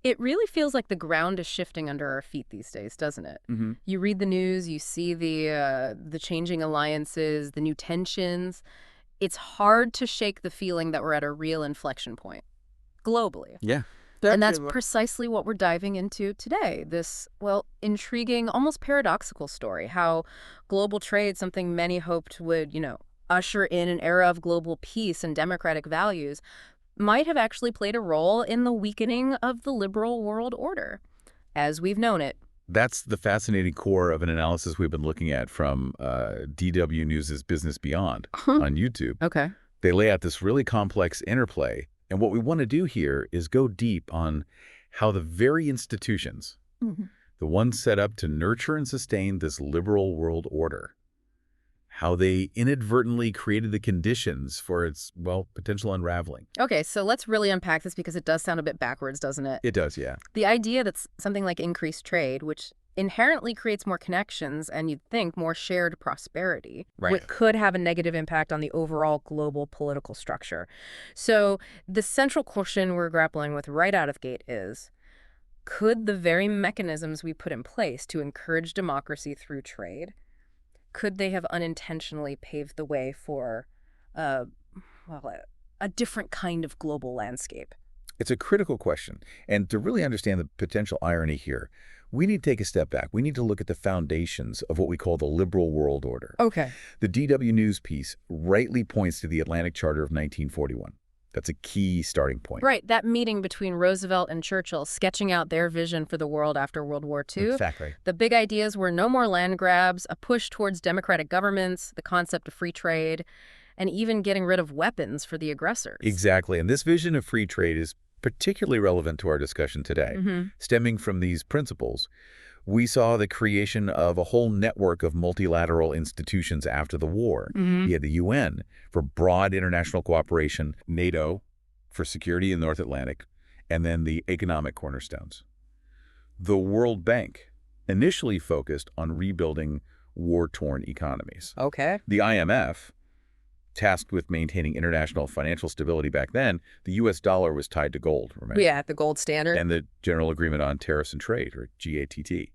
It really feels like the ground is shifting under our feet these days, doesn't it? Hmm. You read the news, you see the changing alliances, the new tensions. It's hard to shake the feeling that we're at a real inflection point globally. Yeah. And that's Definitely. precisely what we're diving into today. This, well, intriguing, almost paradoxical story. How global trade, something many hoped would, usher in an era of global peace and democratic values, might have actually played a role in the weakening of the liberal world order, as we've known it. That's the fascinating core of an analysis we've been looking at from DW News's Business Beyond on YouTube. Okay. They lay out this really complex interplay, and what we want to do here is go deep on how the very institutions, Hmm. the ones set up to nurture and sustain this liberal world order, how they inadvertently created the conditions for its, well, potential unraveling. Okay, so let's really unpack this because it does sound a bit backwards, doesn't it? It does, yeah. The idea that something like increased trade, which inherently creates more connections and you'd think more shared prosperity, Right. could have a negative impact on the overall global political structure. So the central question we're grappling with right out of the gate is, could the very mechanisms we put in place to encourage democracy through trade, could they have unintentionally paved the way for, uh, well, a different kind of global landscape? It's a critical question. And to really understand the potential irony here, we need to take a step back. We need to look at the foundations of what we call the liberal world order. Okay. The DW News piece rightly points to the Atlantic Charter of 1941. That's a key starting point. Right, that meeting between Roosevelt and Churchill sketching out their vision for the world after World War II. Exactly. The big ideas were no more land grabs, a push towards democratic governments, the concept of free trade, and even getting rid of weapons for the aggressors. Exactly. And this vision of free trade is particularly relevant to our discussion today. Stemming from these principles, we saw the creation of a whole network of multilateral institutions after the war. You had the UN for broad international cooperation, NATO for security in the North Atlantic, and then the economic cornerstones. The World Bank initially focused on rebuilding war-torn economies. Okay. The IMF, tasked with maintaining international financial stability back then, the U.S. dollar was tied to gold, remember? Yeah, the gold standard. And the General Agreement on Tariffs and Trade, or GATT.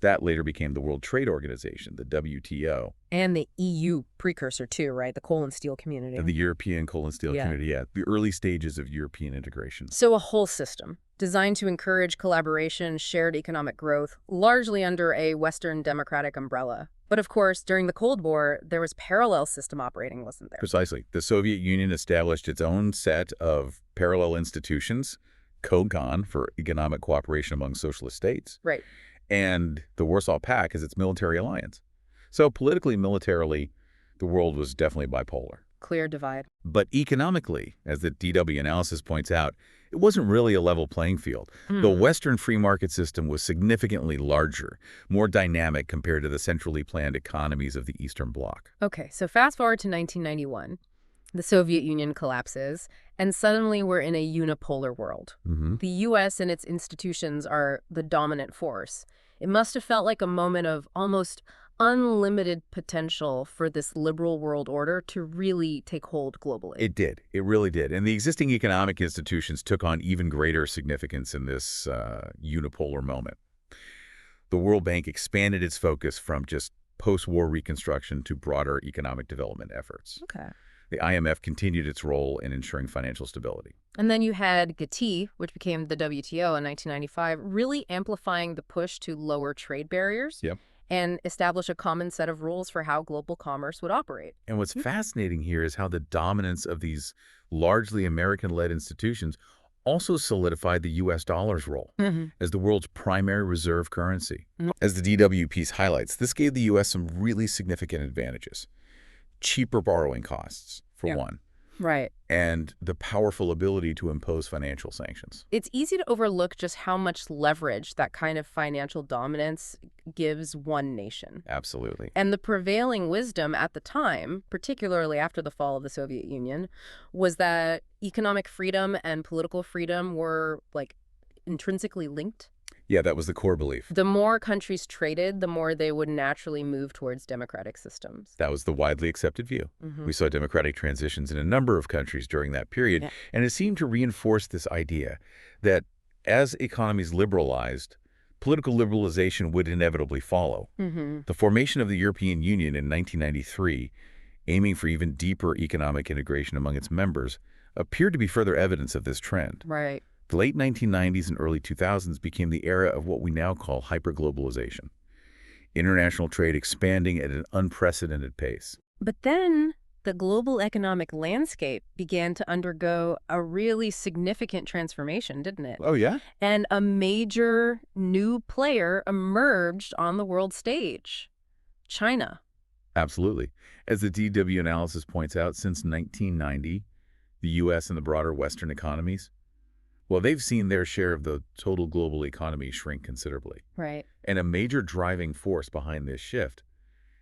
That later became the World Trade Organization, the WTO. And the EU precursor too, right? The coal and steel community. And the European Coal and Steel Yeah. Community, yeah, the early stages of European integration. So a whole system designed to encourage collaboration, shared economic growth, largely under a Western democratic umbrella. But of course, during the Cold War, there was parallel system operating, wasn't there? Precisely. The Soviet Union established its own set of parallel institutions, COCON for economic cooperation among socialist states, Right. and the Warsaw Pact as its military alliance. So politically, militarily, the world was definitely bipolar. Clear divide. But economically, as the DW analysis points out, it wasn't really a level playing field. The Western free market system was significantly larger, more dynamic compared to the centrally planned economies of the Eastern Bloc. Okay, so fast forward to 1991. The Soviet Union collapses, and suddenly we're in a unipolar world. The U.S. and its institutions are the dominant force. It must have felt like a moment of almost unlimited potential for this liberal world order to really take hold globally. It did. It really did. And the existing economic institutions took on even greater significance in this unipolar moment. The World Bank expanded its focus from just post-war reconstruction to broader economic development efforts. Okay. The IMF continued its role in ensuring financial stability. And then you had GATT, which became the WTO in 1995, really amplifying the push to lower trade barriers Yep. and establish a common set of rules for how global commerce would operate. And what's fascinating here is how the dominance of these largely American-led institutions also solidified the U.S. dollar's role as the world's primary reserve currency. As the DW piece highlights, this gave the U.S. some really significant advantages. Cheaper borrowing costs, for one, Right. and the powerful ability to impose financial sanctions. It's easy to overlook just how much leverage that kind of financial dominance gives one nation. Absolutely. And the prevailing wisdom at the time, particularly after the fall of the Soviet Union, was that economic freedom and political freedom were, like, intrinsically linked. Yeah, that was the core belief. The more countries traded, the more they would naturally move towards democratic systems. That was the widely accepted view. We saw democratic transitions in a number of countries during that period, Yeah. and it seemed to reinforce this idea that as economies liberalized, political liberalization would inevitably follow. Mm-hmm. The formation of the European Union in 1993, aiming for even deeper economic integration among its members, appeared to be further evidence of this trend. Right. The late 1990s and early 2000s became the era of what we now call hyperglobalization, international trade expanding at an unprecedented pace. But then the global economic landscape began to undergo a really significant transformation, didn't it? Oh, yeah? And a major new player emerged on the world stage, China. Absolutely. As the DW analysis points out, since 1990, the U.S. and the broader Western economies, well, they've seen their share of the total global economy shrink considerably. Right. And a major driving force behind this shift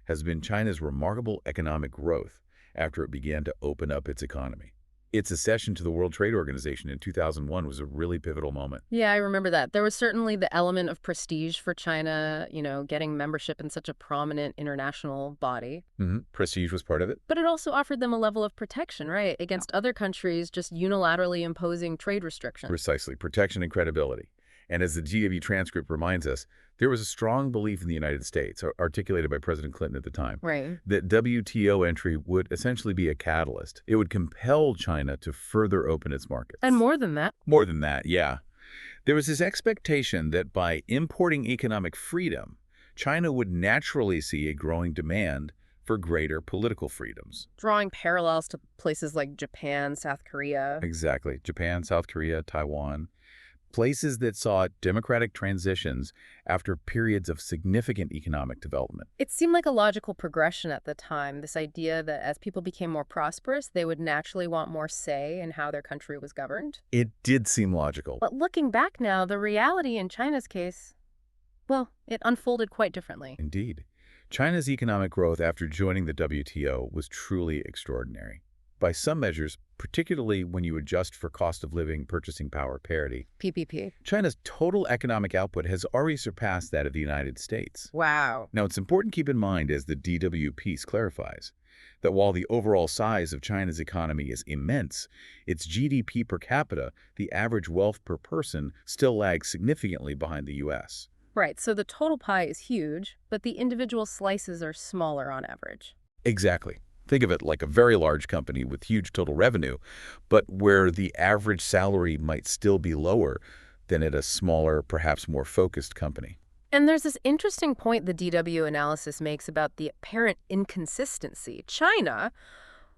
has been China's remarkable economic growth after it began to open up its economy. Its accession to the World Trade Organization in 2001 was a really pivotal moment. Yeah, I remember that. There was certainly the element of prestige for China, getting membership in such a prominent international body. Prestige was part of it. But it also offered them a level of protection, right, against other countries just unilaterally imposing trade restrictions. Precisely, protection and credibility. And as the GW transcript reminds us, there was a strong belief in the United States, articulated by President Clinton at the time, Right. that WTO entry would essentially be a catalyst. It would compel China to further open its markets. And more than that. More than that, yeah. There was this expectation that by importing economic freedom, China would naturally see a growing demand for greater political freedoms. Drawing parallels to places like Japan, South Korea. Exactly. Japan, South Korea, Taiwan. Places that saw democratic transitions after periods of significant economic development. It seemed like a logical progression at the time, this idea that as people became more prosperous, they would naturally want more say in how their country was governed. It did seem logical. But looking back now, the reality in China's case, well, it unfolded quite differently. Indeed. China's economic growth after joining the WTO was truly extraordinary. By some measures, particularly when you adjust for cost of living purchasing power parity, PPP. China's total economic output has already surpassed that of the United States. Wow. Now, it's important to keep in mind, as the DW piece clarifies, that while the overall size of China's economy is immense, its GDP per capita, the average wealth per person, still lags significantly behind the U.S. Right, so the total pie is huge, but the individual slices are smaller on average. Exactly. Think of it like a very large company with huge total revenue, but where the average salary might still be lower than at a smaller, perhaps more focused company. And there's this interesting point the DW analysis makes about the apparent inconsistency. China,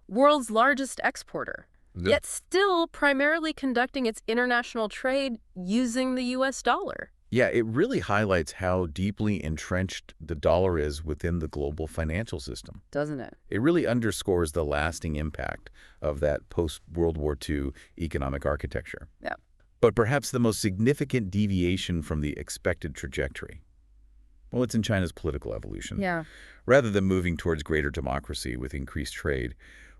world's largest exporter, yet still primarily conducting its international trade using the U.S. dollar. Yeah, it really highlights how deeply entrenched the dollar is within the global financial system. Doesn't it? It really underscores the lasting impact of that post-World War II economic architecture. Yeah. But perhaps the most significant deviation from the expected trajectory, well, it's in China's political evolution. Yeah. Rather than moving towards greater democracy with increased trade,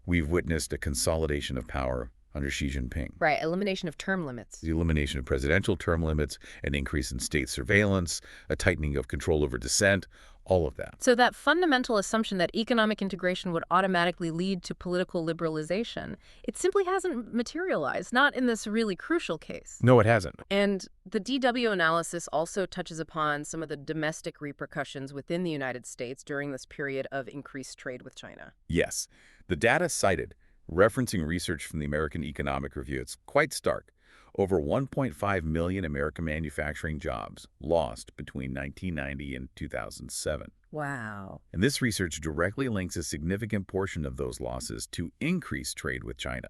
we've witnessed a consolidation of power under Xi Jinping. Right, elimination of term limits. The elimination of presidential term limits, an increase in state surveillance, a tightening of control over dissent, all of that. So that fundamental assumption that economic integration would automatically lead to political liberalization, it simply hasn't materialized, not in this really crucial case. No, it hasn't. And the DW analysis also touches upon some of the domestic repercussions within the United States during this period of increased trade with China. Yes. The data cited, referencing research from the American Economic Review, it's quite stark. Over 1.5 million American manufacturing jobs lost between 1990 and 2007. Wow. And this research directly links a significant portion of those losses to increased trade with China.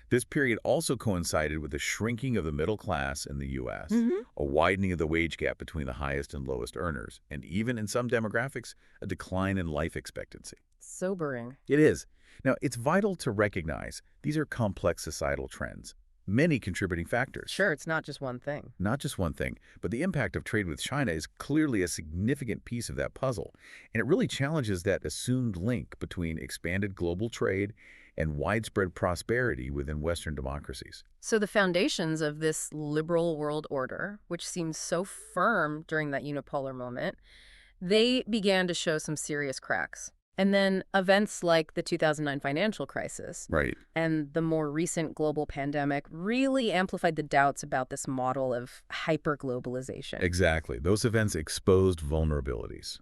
This period also coincided with the shrinking of the middle class in the U.S., a widening of the wage gap between the highest and lowest earners, and even in some demographics, a decline in life expectancy. Sobering. It is. Now, it's vital to recognize these are complex societal trends, many contributing factors. Sure, it's not just one thing. Not just one thing, but the impact of trade with China is clearly a significant piece of that puzzle, and it really challenges that assumed link between expanded global trade and widespread prosperity within Western democracies. So the foundations of this liberal world order, which seemed so firm during that unipolar moment, they began to show some serious cracks. And then events like the 2009 financial crisis Right. and the more recent global pandemic really amplified the doubts about this model of hyperglobalization. Exactly. Those events exposed vulnerabilities.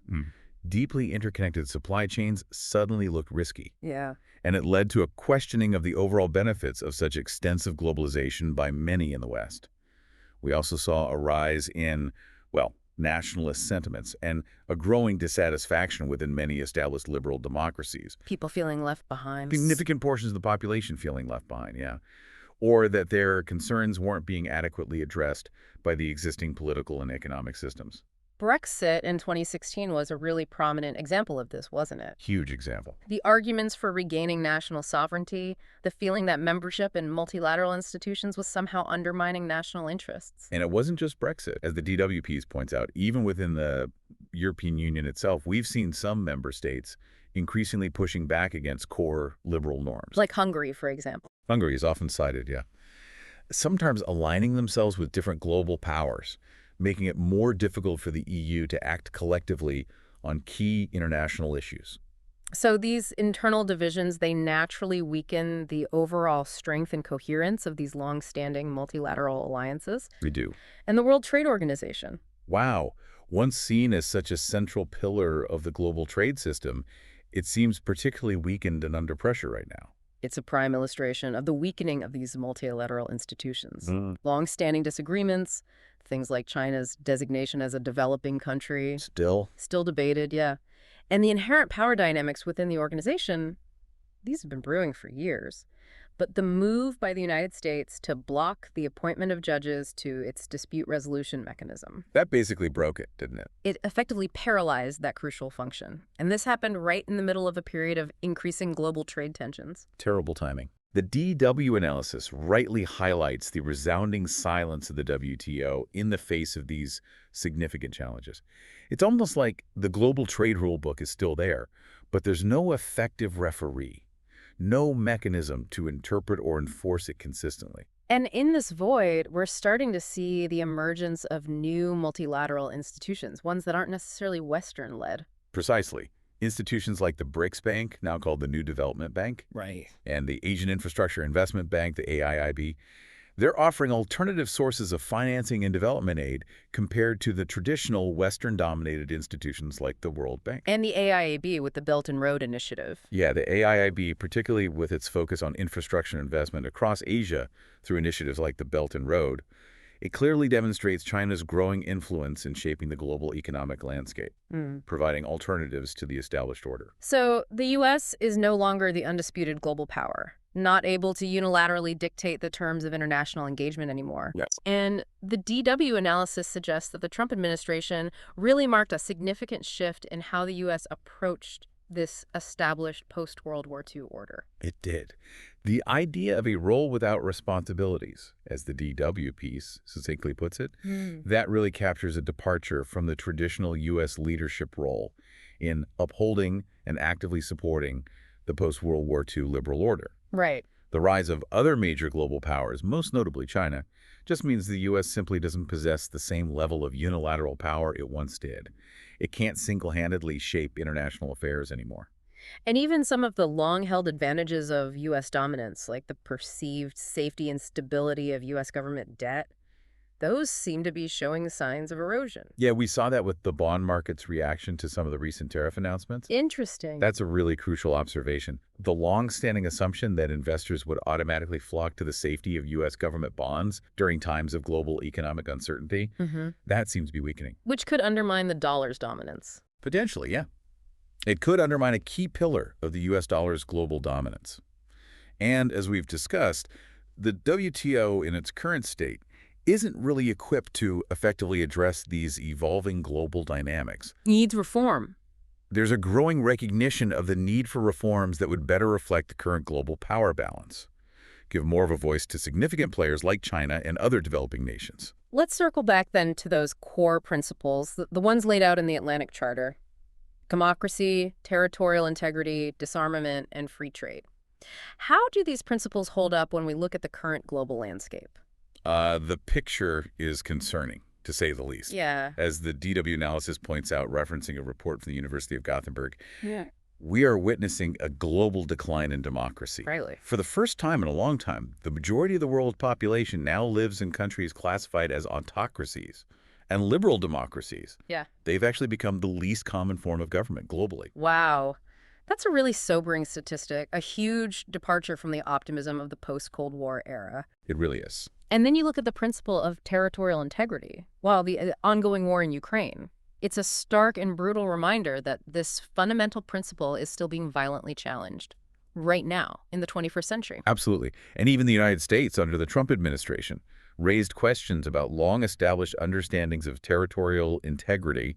Deeply interconnected supply chains suddenly looked risky, Yeah. and it led to a questioning of the overall benefits of such extensive globalization by many in the West. We also saw a rise in, well, nationalist sentiments and a growing dissatisfaction within many established liberal democracies. People feeling left behind. Significant portions of the population feeling left behind, yeah. Or that their concerns weren't being adequately addressed by the existing political and economic systems. Brexit in 2016 was a really prominent example of this, wasn't it? Huge example. The arguments for regaining national sovereignty, the feeling that membership in multilateral institutions was somehow undermining national interests. And it wasn't just Brexit. As the DWPs points out, even within the European Union itself, we've seen some member states increasingly pushing back against core liberal norms. Like Hungary, for example. Hungary is often cited, yeah. Sometimes aligning themselves with different global powers, making it more difficult for the EU to act collectively on key international issues. So these internal divisions, they naturally weaken the overall strength and coherence of these long-standing multilateral alliances. We do. And the World Trade Organization. Wow. Once seen as such a central pillar of the global trade system, it seems particularly weakened and under pressure right now. It's a prime illustration of the weakening of these multilateral institutions. Mm. Long-standing disagreements, things like China's designation as a developing country, Still? still debated, yeah. And the inherent power dynamics within the organization, these have been brewing for years. But the move by the United States to block the appointment of judges to its dispute resolution mechanism, That basically broke it, didn't it? it effectively paralyzed that crucial function. And this happened right in the middle of a period of increasing global trade tensions. Terrible timing. The DW analysis rightly highlights the resounding silence of the WTO in the face of these significant challenges. It's almost like the global trade rule book is still there, but there's no effective referee, no mechanism to interpret or enforce it consistently. And in this void, we're starting to see the emergence of new multilateral institutions, ones that aren't necessarily Western-led. Precisely. Institutions like the BRICS Bank, now called the New Development Bank, Right. and the Asian Infrastructure Investment Bank, the AIIB, they're offering alternative sources of financing and development aid compared to the traditional Western-dominated institutions like the World Bank. And the AIAB with the Belt and Road Initiative. Yeah, the AIIB, particularly with its focus on infrastructure investment across Asia through initiatives like the Belt and Road, it clearly demonstrates China's growing influence in shaping the global economic landscape, providing alternatives to the established order. So the U.S. is no longer the undisputed global power, not able to unilaterally dictate the terms of international engagement anymore. Yes. And the DW analysis suggests that the Trump administration really marked a significant shift in how the U.S. approached this established post-World War II order. It did. The idea of a role without responsibilities, as the DW piece succinctly puts it, that really captures a departure from the traditional U.S. leadership role in upholding and actively supporting the post-World War II liberal order. Right. The rise of other major global powers, most notably China, just means the U.S. simply doesn't possess the same level of unilateral power it once did. It can't single-handedly shape international affairs anymore. And even some of the long-held advantages of U.S. dominance, like the perceived safety and stability of U.S. government debt, those seem to be showing signs of erosion. Yeah, we saw that with the bond market's reaction to some of the recent tariff announcements. Interesting. That's a really crucial observation. The long-standing assumption that investors would automatically flock to the safety of U.S. government bonds during times of global economic uncertainty, that seems to be weakening. Which could undermine the dollar's dominance. Potentially, yeah. It could undermine a key pillar of the U.S. dollar's global dominance. And as we've discussed, the WTO in its current state isn't really equipped to effectively address these evolving global dynamics. Needs reform. There's a growing recognition of the need for reforms that would better reflect the current global power balance, give more of a voice to significant players like China and other developing nations. Let's circle back then to those core principles, the ones laid out in the Atlantic Charter. Democracy, territorial integrity, disarmament, and free trade. How do these principles hold up when we look at the current global landscape? The picture is concerning, to say the least. Yeah. As the DW analysis points out, referencing a report from the University of Gothenburg, Yeah. We are witnessing a global decline in democracy. Rightly. For the first time in a long time, the majority of the world's population now lives in countries classified as autocracies and liberal democracies. Yeah. They've actually become the least common form of government globally. Wow. That's a really sobering statistic, a huge departure from the optimism of the post-Cold War era. It really is. And then you look at the principle of territorial integrity. Well, the ongoing war in Ukraine. It's a stark and brutal reminder that this fundamental principle is still being violently challenged right now in the 21st century. Absolutely. And even the United States, under the Trump administration, raised questions about long-established understandings of territorial integrity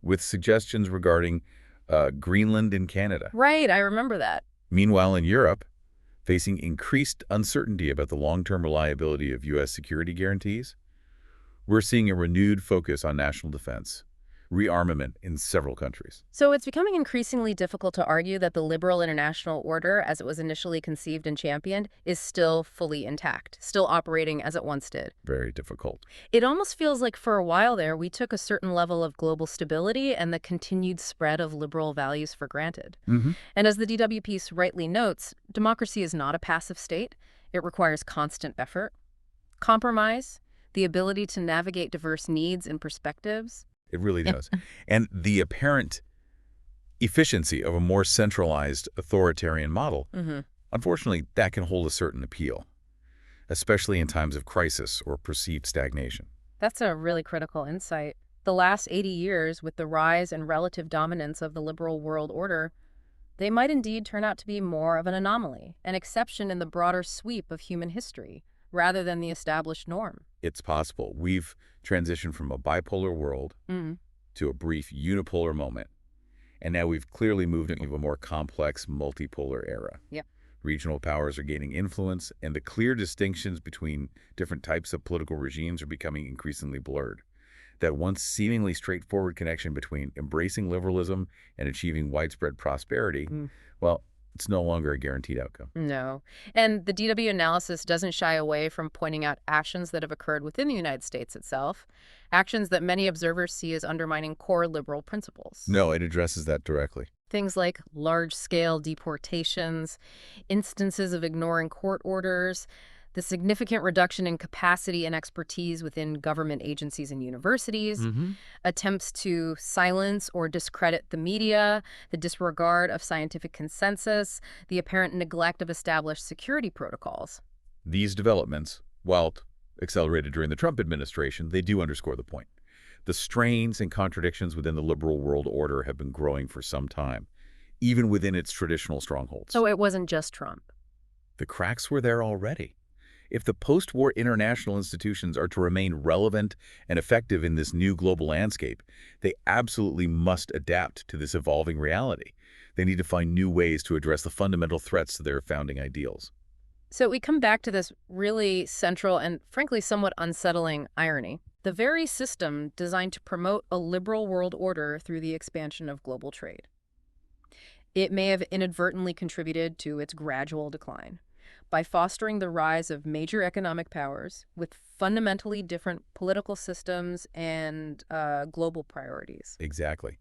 with suggestions regarding Greenland and Canada. Right, I remember that. Meanwhile, in Europe, facing increased uncertainty about the long-term reliability of U.S. security guarantees, we're seeing a renewed focus on national defense, rearmament in several countries. So it's becoming increasingly difficult to argue that the liberal international order, as it was initially conceived and championed, is still fully intact, still operating as it once did. Very difficult. It almost feels like for a while there, we took a certain level of global stability and the continued spread of liberal values for granted. And as the DW piece rightly notes, democracy is not a passive state. It requires constant effort, compromise, the ability to navigate diverse needs and perspectives. It really does. And the apparent efficiency of a more centralized authoritarian model, unfortunately, that can hold a certain appeal, especially in times of crisis or perceived stagnation. That's a really critical insight. The last 80 years, with the rise and relative dominance of the liberal world order, they might indeed turn out to be more of an anomaly, an exception in the broader sweep of human history, rather than the established norm. It's possible. We've transitioned from a bipolar world to a brief unipolar moment, and now we've clearly moved into a more complex multipolar era. Yep. Regional powers are gaining influence, and the clear distinctions between different types of political regimes are becoming increasingly blurred. That once seemingly straightforward connection between embracing liberalism and achieving widespread prosperity, well, it's no longer a guaranteed outcome. No. And the DW analysis doesn't shy away from pointing out actions that have occurred within the United States itself, actions that many observers see as undermining core liberal principles. No, it addresses that directly. Things like large-scale deportations, instances of ignoring court orders, the significant reduction in capacity and expertise within government agencies and universities, attempts to silence or discredit the media, the disregard of scientific consensus, the apparent neglect of established security protocols. These developments, while accelerated during the Trump administration, they do underscore the point. The strains and contradictions within the liberal world order have been growing for some time, even within its traditional strongholds. So it wasn't just Trump. The cracks were there already. If the post-war international institutions are to remain relevant and effective in this new global landscape, they absolutely must adapt to this evolving reality. They need to find new ways to address the fundamental threats to their founding ideals. So we come back to this really central and frankly somewhat unsettling irony. The very system designed to promote a liberal world order through the expansion of global trade. It may have inadvertently contributed to its gradual decline by fostering the rise of major economic powers with fundamentally different political systems and global priorities. Exactly.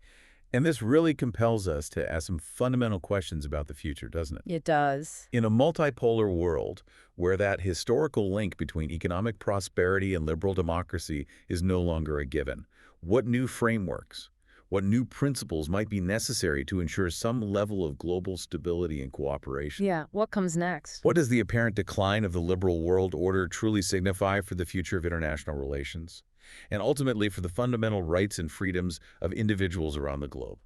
And this really compels us to ask some fundamental questions about the future, doesn't it? It does. In a multipolar world where that historical link between economic prosperity and liberal democracy is no longer a given, what new frameworks, what new principles might be necessary to ensure some level of global stability and cooperation? Yeah, what comes next? What does the apparent decline of the liberal world order truly signify for the future of international relations, and ultimately for the fundamental rights and freedoms of individuals around the globe?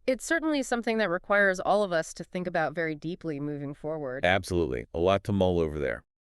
It's certainly something that requires all of us to think about very deeply moving forward. Absolutely. A lot to mull over there.